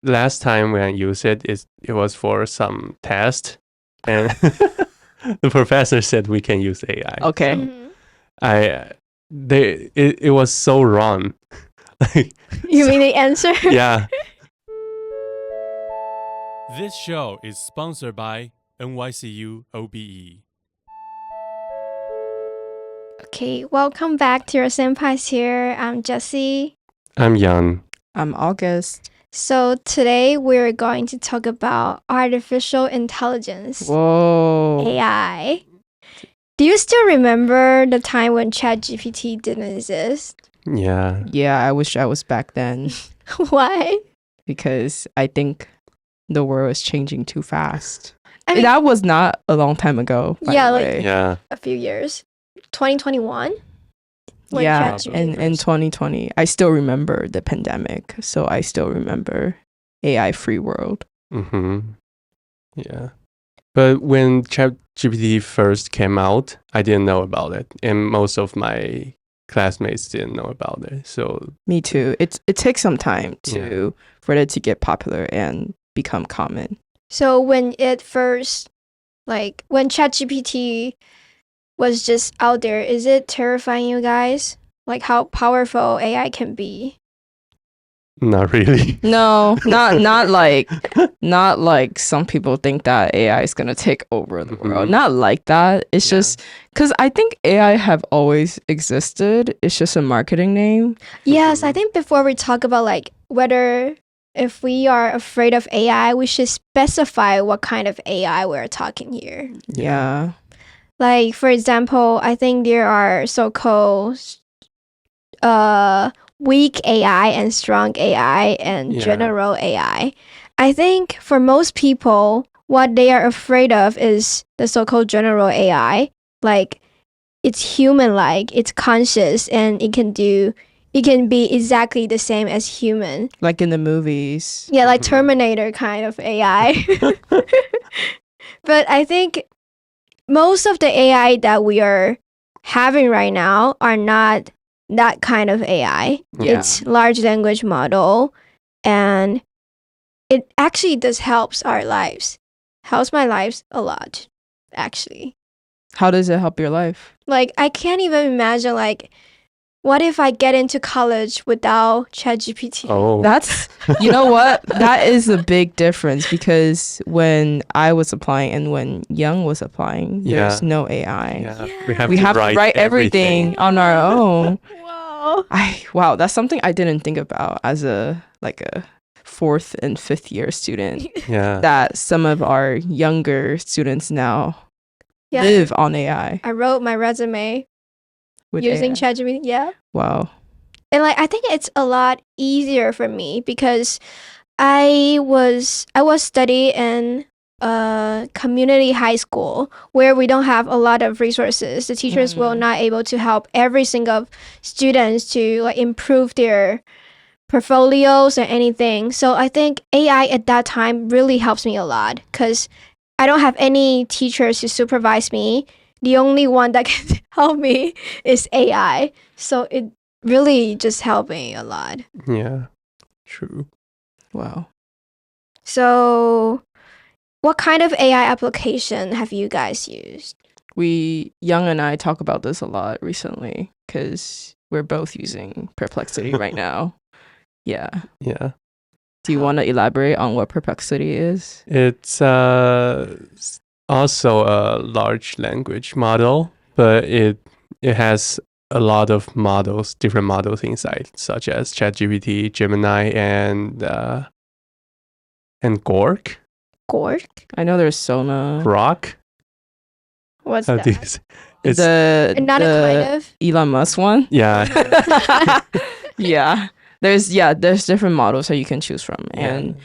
last time when I used it, it was for some test, and the professor said we can use AI. Okay. It was so wrong. You mean the answer? Yeah. This show is sponsored by NYCU OBE. Okay, welcome back to your senpais here. I'm Jessie. I'm Young. I'm August. So today we're going to talk about artificial intelligence. Whoa. AI. Do you still remember the time when ChatGPT didn't exist? Yeah. Yeah, I wish I was back then Why? because I think the world is changing too fast. I mean, That was not a long time ago. By Yeah, the like- way. Yeah. a few years. 2021? When Yeah, ChatGPT in first- 2020, I still remember the pandemic, so I still remember AI free world. Mm-hmm. Yeah. But when ChatGPT first came out, I didn't know about it, and most of my classmates didn't know about it. So Me too. It takes some time for it to get popular and become common. So when it first, like when ChatGPT was just out there, is it terrifying you guys? Like how powerful AI can be? not really. No, not like some people think that AI is gonna take over the world. Mhm. Not like that. It's Yeah. just because I think AI have always existed. It's just a marketing name. Yes, I Mhm. think before we talk about like whether if we are afraid of AI, we should specify what kind of AI we're talking here. Yeah. Like for example, I think there are so-called weak AI and strong AI and Yeah. general AI. I think for most people, what they are afraid of is the so-called general AI. Like it's human-like, it's conscious, and it can be exactly the same as human. Like in the movies. Yeah, like Mhm. Terminator kind of AI. But I think most of the AI that we are having right now are not that kind of AI. Yeah. It's large language model, and it actually does helps our lives. Helps my lives a lot, actually. How does it help your life? Like I can't even imagine like what if I get into college without ChatGPT? Oh. That's you know what? That is a big difference because when I was applying and when Young was applying, there's Yeah. no AI. Yeah. Yeah. We have to write everything. everything on our own. Wow. Wow, that's something I didn't think about as a 4th and 5th year student. Yeah. That some of our younger students now Yeah. live on AI I wrote my resume with using AI. ChatGPT. Yeah. Wow. And like I think it's a lot easier for me because I was studying in a community high school where we don't have a lot of resources. The teachers will not able to help every single students to like improve their portfolios or anything. So I think AI at that time really helps me a lot because I don't have any teachers to supervise me. The only one that can help me is AI. So it really just helped me a lot. Yeah. True. Wow. So what kind of AI application have you guys used? Young and I talk about this a lot recently because we're both using Perplexity right now. Yeah. Yeah. Do you want to elaborate on what Perplexity is? It's also a large language model, but it has a lot of models, different models inside, such as ChatGPT, Gemini, and Gork, Gork? I know there's Sona. Grok. What's How that? do you say? It's Not a kind of. Elon Musk one. yeah. Yeah. There's different models that you can choose from, and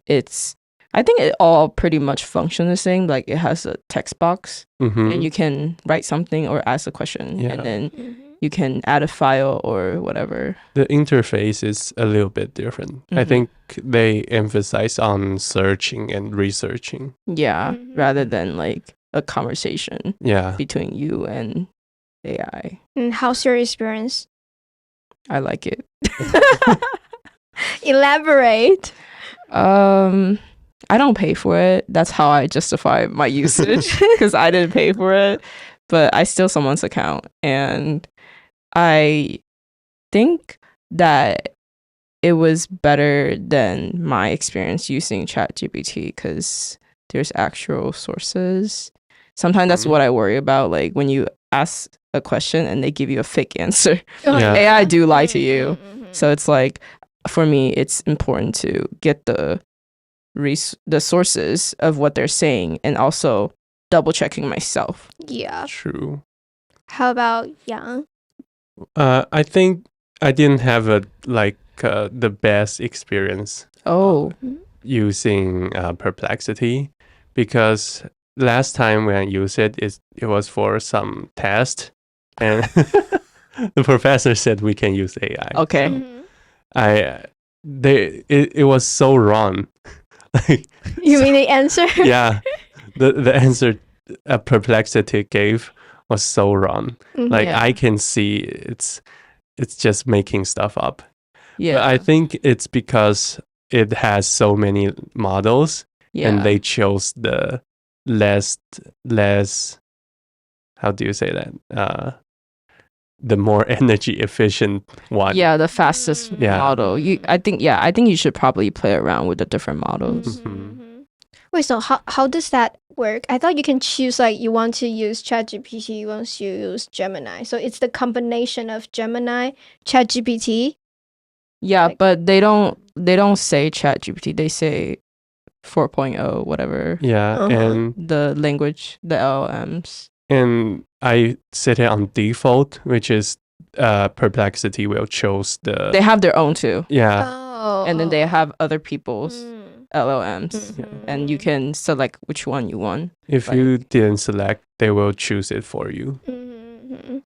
I think it all pretty much function the same. Like it has a text box, Mhm. and you can write something or ask a question, Yeah. and then Mhm. you can add a file or whatever. The interface is a little bit different. I Mhm. think they emphasize on searching and researching. Yeah, Mhm. rather than like a conversation Yeah. between you and AI. And how's your experience? I like it. Elaborate. I don't pay for it. That's how I justify my usage because I didn't pay for it, but I steal someone's account, and I think that it was better than my experience using ChatGPT because there's actual sources. Sometimes that's what I worry about, like when you ask a question and they give you a fake answer. Yeah. AI do lie to you. So it's like, for me, it's important to get the sources of what they're saying and also double checking myself. Yeah. True. How about Yang? I think I didn't have the best experience Oh, using Perplexity, because last time when I used it was for some test, and the professor said we can use AI. okay. It was so wrong. Like, You mean the answer? yeah, the answer Perplexity gave was so wrong. Like Yeah. I can see it's just making stuff up. Yeah. But I think it's because it has so many models, yeah. and they chose the less how do you say that? The more energy efficient one. Yeah, the fastest Yeah. model. I think you should probably play around with the different models. Wait, so how does that work? I thought you can choose, like, you want to use ChatGPT, you want to use Gemini. So it's the combination of Gemini, ChatGPT. Yeah, Like- but they don't say ChatGPT. They say 4.0 whatever. Yeah, Uh-huh. and The language, the LLMs. I set it on default, which is Perplexity will choose the They have their own too. yeah. Oh. And then they have other people's Mm. LLMs. And you can select which one you want. If you didn't select, they will choose it for you. Mhm.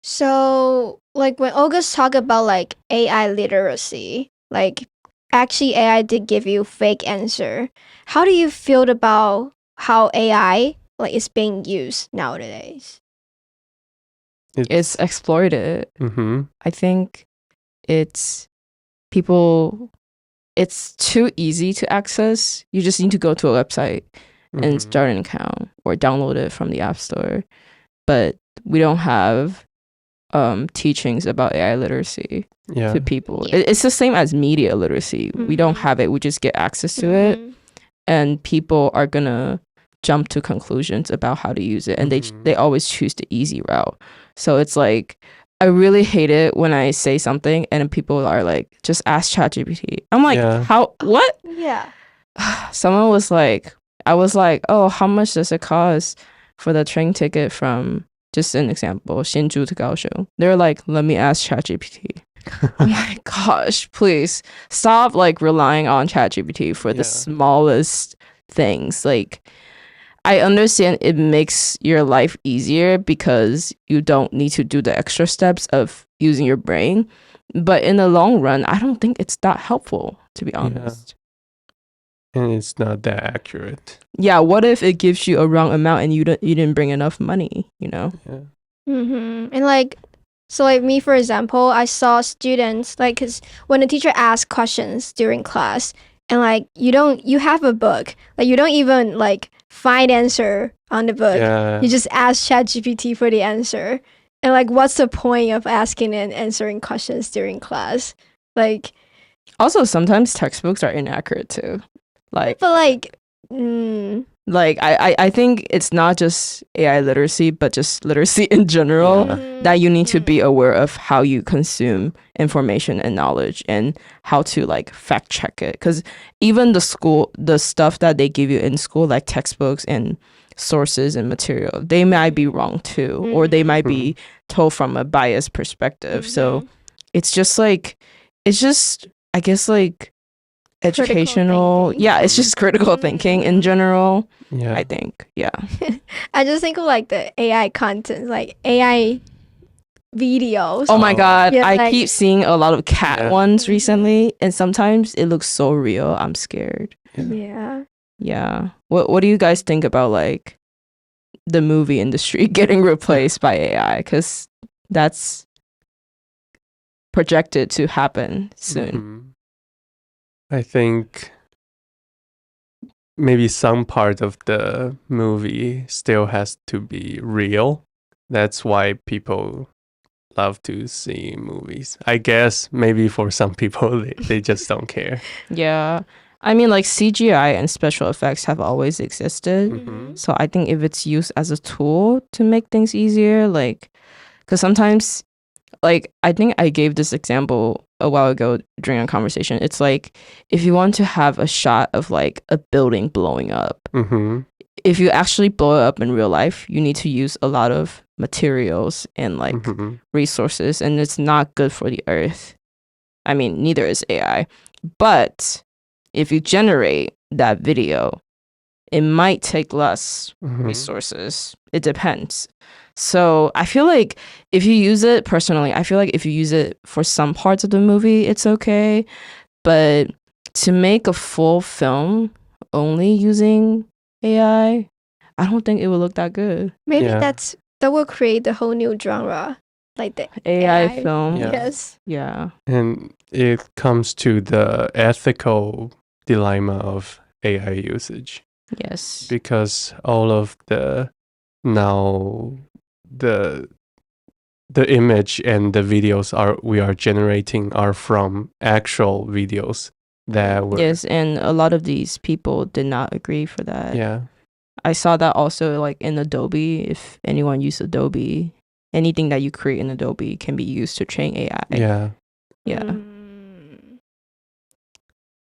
So, like, when August talked about like AI literacy, like actually AI did give you fake answer. How do you feel about how AI like is being used nowadays? It's exploited. Mm-hmm. I think it's too easy to access. You just need to go to a website and start an account or download it from the App Store. But we don't have teachings about AI literacy Yeah. to people. Yeah. It's the same as media literacy. We don't have it. We just get access to it, and people are gonna jump to conclusions about how to use it, and they always choose the easy route. So it's like, I really hate it when I say something and people are like, just ask ChatGPT. I'm like, Yeah. how? What? Yeah. Someone was like, I was like, oh, how much does it cost for the train ticket from, just an example, Hsinchu to Kaohsiung? They're like, let me ask ChatGPT. Oh my gosh, please stop like relying on ChatGPT for the smallest things. Like, I understand it makes your life easier because you don't need to do the extra steps of using your brain. But in the long run, I don't think it's that helpful, to be honest. And it's not that accurate. Yeah, what if it gives you a wrong amount and you didn't bring enough money, you know? Yeah. And like, so like me, for example, I saw students like, cause when the teacher asks questions during class, and like you have a book, like you don't even like find answer on the book. Yeah. You just ask ChatGPT for the answer. And like, what's the point of asking and answering questions during class? Like, Also, sometimes textbooks are inaccurate too. Like, but like, I think it's not just AI literacy, but just literacy in general, that you need to be aware of how you consume information and knowledge and how to like fact check it. Because even the stuff that they give you in school, like textbooks and sources and material, they might be wrong too, or they might be told from a biased perspective. So it's just, I guess, like, educational, thinking. it's just critical thinking in general. Yeah. I think, I just think of like the AI content, like AI videos. oh my god, Yeah, I like- keep seeing a lot of cat Yeah. ones recently, and sometimes it looks so real. I'm scared. Yeah. What do you guys think about like the movie industry getting replaced by AI? Because that's projected to happen soon. I think maybe some part of the movie still has to be real. That's why people love to see movies. I guess maybe for some people they just don't care. Yeah. I mean, like CGI and special effects have always existed. Mhm. So I think if it's used as a tool to make things easier, like, because sometimes, like, I think I gave this example a while ago during a conversation. It's like, if you want to have a shot of like a building blowing up, Mhm. if you actually blow it up in real life, you need to use a lot of materials and like Mhm. resources, and it's not good for the earth. I mean, neither is AI. But if you generate that video, it might take less Mhm. resources. It depends. So I feel like if you use it personally, I feel like if you use it for some parts of the movie, it's okay. But to make a full film only using AI, I don't think it would look that good. Maybe Yeah. that will create the whole new genre, like the AI film. Yeah. Yes. Yeah. And it comes to the ethical dilemma of AI usage, Yes. because all of the now the image and the videos we are generating are from actual videos that were Yes, and a lot of these people did not agree for that. yeah. I saw that also like in Adobe. If anyone used Adobe, anything that you create in Adobe can be used to train AI. Yeah. Yeah.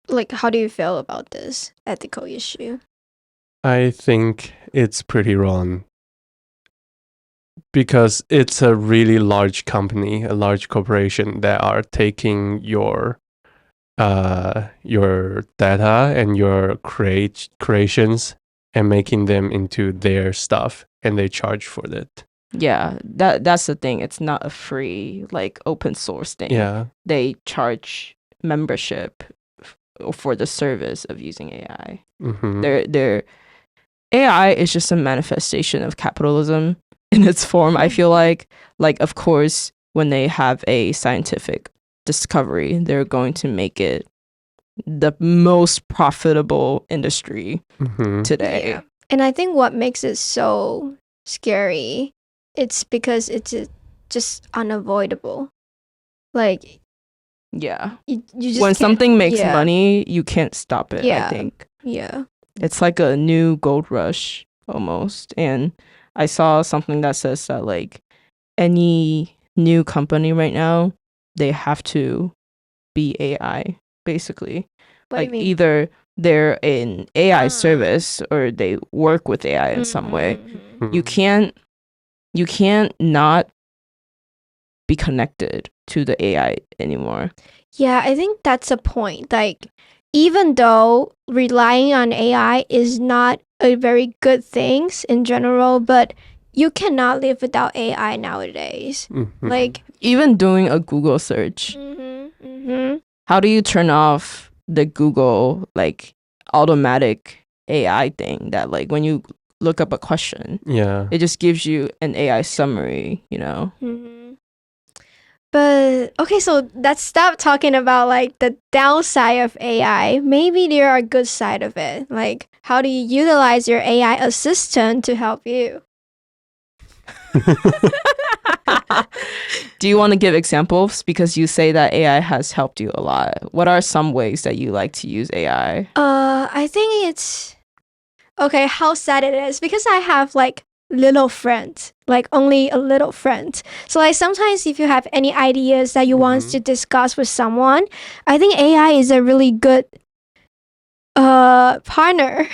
Like, how do you feel about this ethical issue? I think it's pretty wrong because it's a really large company, a large corporation that are taking your data and your creations and making them into their stuff, and they charge for it. Yeah, that's the thing. It's not a free like open source thing. Yeah. They charge membership for the service of using AI. Mm-hmm. Their AI is just a manifestation of capitalism in its form. I feel like of course when they have a scientific discovery, they're going to make it the most profitable industry Mm-hmm. today. Yeah. And I think what makes it so scary, it's because it's just unavoidable. Like, Yeah. you just When can't- something makes yeah. money, you can't stop it, Yeah. I think. Yeah. It's like a new gold rush almost. And I saw something that says that like any new company right now, they have to be AI basically. What like do you mean? either they're an AI Ah. service or they work with AI in some way. Mhm. You can't not be connected to the AI anymore. Yeah, I think that's a point. Like, even though relying on AI is not a very good thing in general, but you cannot live without AI nowadays. Mm-hmm. Like, Even doing a Google search, how do you turn off the Google like automatic AI thing that like when you look up a question, Yeah. it just gives you an AI summary, you know? But okay, so let's stop talking about like the downside of AI. Maybe there are good side of it. Like, how do you utilize your AI assistant to help you? Do you want to give examples? Because you say that AI has helped you a lot. What are some ways that you like to use AI? I think it's okay, how sad it is because I have like little friends, like only a little friend. So like sometimes if you have any ideas that you want to discuss with someone, I think AI is a really good partner.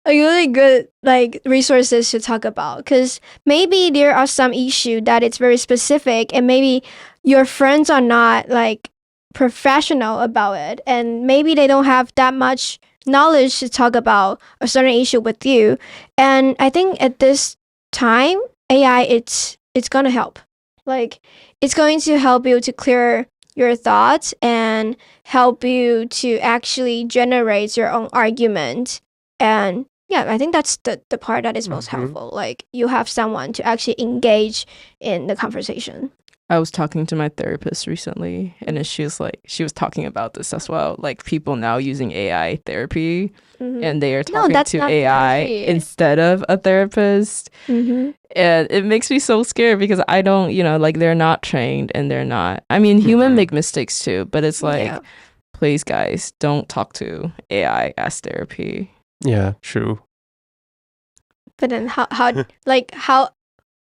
A really good like resources to talk about, because maybe there are some issue that it's very specific and maybe your friends are not like professional about it, and maybe they don't have that much knowledge to talk about a certain issue with you. And I think at this time AI, it's gonna help. Like, it's going to help you to clear your thoughts and help you to actually generate your own argument. And yeah, I think that's the part that is most helpful. Like, you have someone to actually engage in the conversation. I was talking to my therapist recently, and then she was talking about this as well. Like people now using AI therapy, and they are talking that's to not AI therapy. instead of a therapist. And it makes me so scared because I don't, like they're not trained and they're not. I mean, humans make mistakes too, but it's like, Yeah. please, guys, don't talk to AI as therapy. Yeah, true. But then how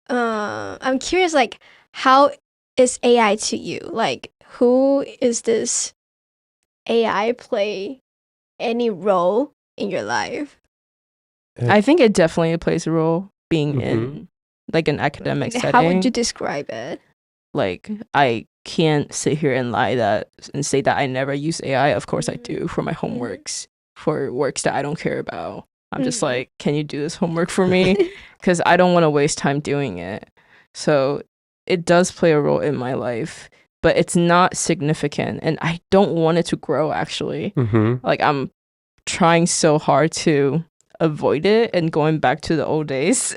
I'm curious, like, how is AI to you? Like, who is this AI play any role in your life? I think it definitely plays a role being Mhm. in like an academic And setting. how would you describe it? Like I can't sit here and and say that I never use AI. Of course I do for my homeworks, for works that I don't care about. I'm just like, can you do this homework for me? Because I don't want to waste time doing it. So it does play a role in my life, but it's not significant, and I don't want it to grow. Actually, like I'm trying so hard to avoid it and going back to the old days.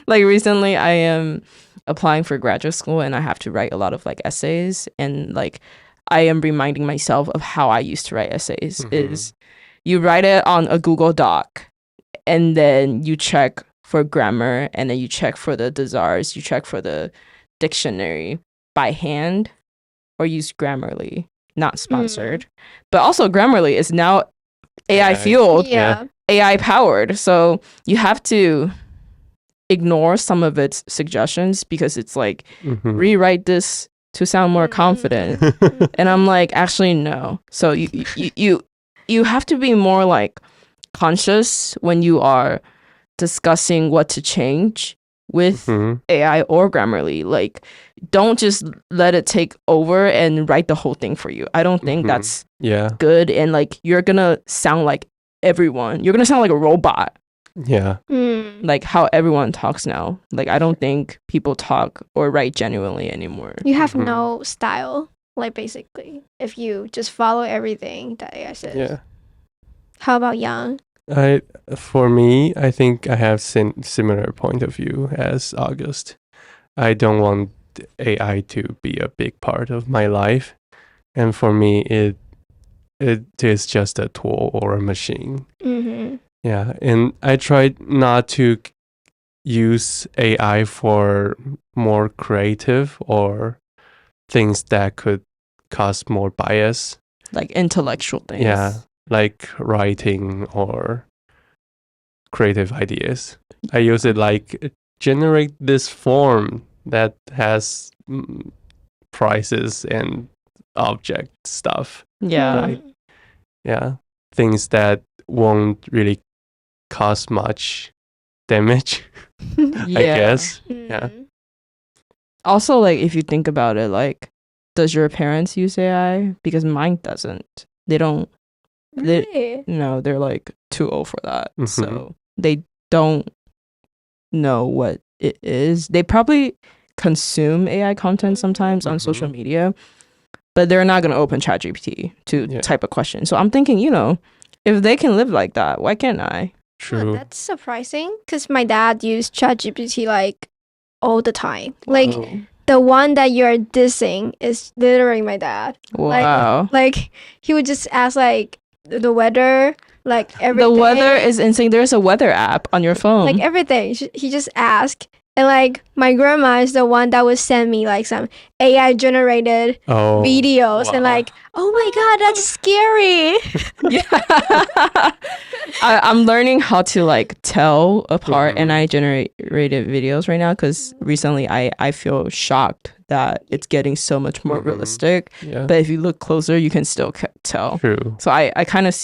Like recently I am applying for graduate school and I have to write a lot of like essays, and like I am reminding myself of how I used to write essays. Is you write it on a Google Doc and then you check for grammar, and then you check for the thesaurus, you check for the dictionary by hand or use Grammarly. Not sponsored. But also Grammarly is now AI fueled, Yeah. AI powered. So you have to ignore some of its suggestions because it's like, rewrite this to sound more confident. And I'm like, actually, no. So you have to be more like conscious when you are discussing what to change with AI or Grammarly. Like, don't just let it take over and write the whole thing for you. I don't think that's good. And like, you're gonna sound like everyone. You're gonna sound like a robot. Yeah. Like how everyone talks now. Like, I don't think people talk or write genuinely anymore. You have no style, like, basically, if you just follow everything that AI says. Yeah. How about Yang? For me, I think I have similar point of view as August. I don't want AI to be a big part of my life, and for me, it is just a tool or a machine. Yeah, and I tried not to use AI for more creative or things that could cause more bias. Like intellectual things. Yeah, like writing or creative ideas. I use it like, generate this form that has prices and object stuff. Yeah. Yeah, things that won't really cause much damage. I guess. Yeah. Also, like, if you think about it, like, does your parents use AI? Because mine doesn't. They don't. Really? No, they're like too old for that. So they don't know what it is. They probably consume AI content sometimes on social media, but they're not going to open ChatGPT to type a question. So I'm thinking, if they can live like that, why can't I? True. Oh, that's surprising, because my dad used ChatGPT like all the time. Like, the one that you're dissing is literally my dad. Wow. Like he would just ask like the weather, like everything. The weather is insane. There's a weather app on your phone. Like everything. He just asked. And like my grandma is the one that would send me like some AI generated videos, and like, oh my god, that's scary. Yeah. I'm learning how to like tell apart AI generated videos right now, because recently I feel shocked that it's getting so much more realistic. Yeah. But if you look closer, you can still tell. True. So I kind of